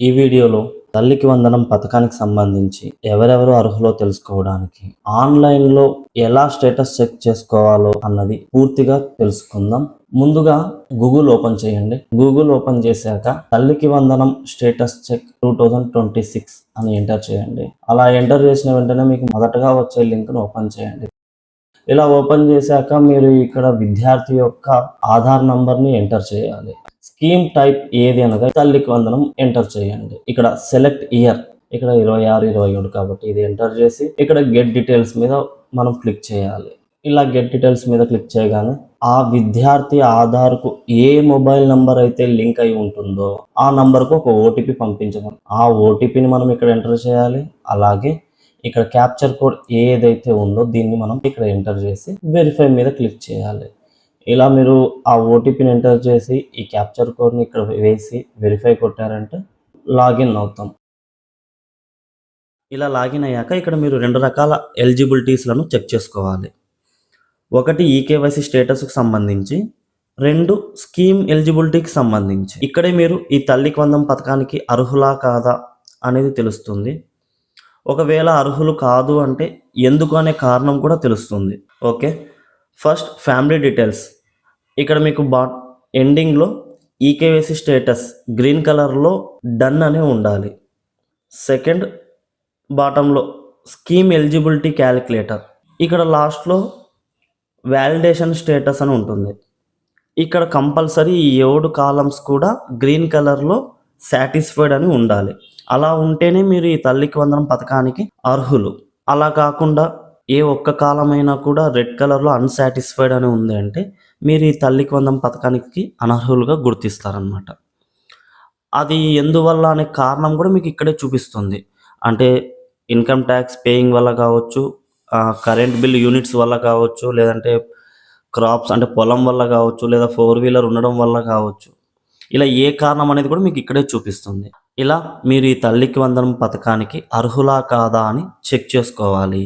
ఈ వీడియోలో తల్లికి వందనం పథకానికి సంబంధించి ఎవరెవరు అర్హులో తెలుసుకోవడానికి ఆన్లైన్లో ఎలా స్టేటస్ చెక్ చేసుకోవాలో అన్నది పూర్తిగా తెలుసుకుందాం. ముందుగా గూగుల్ ఓపెన్ చేయండి. గూగుల్ ఓపెన్ చేశాక తల్లికి వందనం స్టేటస్ చెక్ 2026 అని ఎంటర్ చేయండి. అలా ఎంటర్ చేసిన వెంటనే మీకు మొదటగా వచ్చే లింక్ను ఓపెన్ చేయండి. ఇలా ఓపెన్ చేశాక మీరు ఇక్కడ విద్యార్థి యొక్క ఆధార్ నంబర్ని ఎంటర్ చేయాలి. స్కీమ్ టైప్ ఏది అనగా తల్లికి వందనం ఎంటర్ చేయండి. ఇక్కడ సెలెక్ట్ ఇయర్ ఇక్కడ 26, 27 కాబట్టి ఇది ఎంటర్ చేసి ఇక్కడ గెట్ డీటెయిల్స్ మీద మనం క్లిక్ చేయాలి. ఇలా గెట్ డీటెయిల్స్ మీద క్లిక్ చేయగానే ఆ విద్యార్థి ఆధార్కు ఏ మొబైల్ నంబర్ అయితే లింక్ అయి ఉంటుందో ఆ నంబర్కు ఒక ఓటీపీ పంపించడం. ఆ ఓటీపీని మనం ఇక్కడ ఎంటర్ చేయాలి. అలాగే ఇక్కడ క్యాప్చర్ కోడ్ ఏదైతే ఉందో దీన్ని మనం ఇక్కడ ఎంటర్ చేసి వెరిఫై మీద క్లిక్ చేయాలి. ఇలా మీరు ఆ ఓటీపీని ఎంటర్ చేసి ఈ క్యాప్చర్ కోడ్ని ఇక్కడ వేసి వెరిఫై కొట్టారంటే లాగిన్ అవుతాం. ఇలా లాగిన్ అయ్యాక ఇక్కడ మీరు 2 రకాల ఎలిజిబిలిటీస్లను చెక్ చేసుకోవాలి. ఒకటి ఈకేవైసీ స్టేటస్కి సంబంధించి, 2 స్కీమ్ ఎలిజిబిలిటీకి సంబంధించి. ఇక్కడే మీరు ఈ తల్లికి వందనం పథకానికి అర్హులా కాదా అనేది తెలుస్తుంది. ఒకవేళ అర్హులు కాదు అంటే ఎందుకు అనే కారణం కూడా తెలుస్తుంది. Okay, first family details. ఇక్కడ మీకు ఎండింగ్లో ఈకేవైసీ స్టేటస్ గ్రీన్ కలర్లో డన్ అనే ఉండాలి. సెకండ్ బాటంలో స్కీమ్ ఎలిజిబిలిటీ క్యాలిక్యులేటర్. ఇక్కడ లాస్ట్లో వ్యాలిడేషన్ స్టేటస్ అని ఉంటుంది. ఇక్కడ కంపల్సరీ ఈ 7 కాలమ్స్ కూడా గ్రీన్ కలర్లో సాటిస్ఫైడ్ అని ఉండాలి. అలా ఉంటేనే మీరు ఈ తల్లికి వందనం పథకానికి అర్హులు. అలా కాకుండా ఏ ఒక్క కాలమైనా కూడా రెడ్ కలర్లో అన్సాటిస్ఫైడ్ అని ఉంది అంటే మీరు ఈ తల్లికి వందనం పథకానికి అనర్హులుగా గుర్తిస్తారనమాట. అది ఎందువల్ల అనే కారణం కూడా మీకు ఇక్కడే చూపిస్తుంది. అంటే ఇన్కమ్ ట్యాక్స్ పేయింగ్ వల్ల కావచ్చు, కరెంట్ బిల్ యూనిట్స్ వల్ల కావచ్చు, లేదంటే క్రాప్స్ అంటే పొలం వల్ల కావచ్చు, లేదా 4 వీలర్ ఉండడం వల్ల కావచ్చు. ఇలా ఏ కారణం అనేది కూడా మీకు ఇక్కడే చూపిస్తుంది. ఇలా మీరు ఈ తల్లికి వందనం పథకానికి అర్హులా కాదా అని చెక్ చేసుకోవాలి.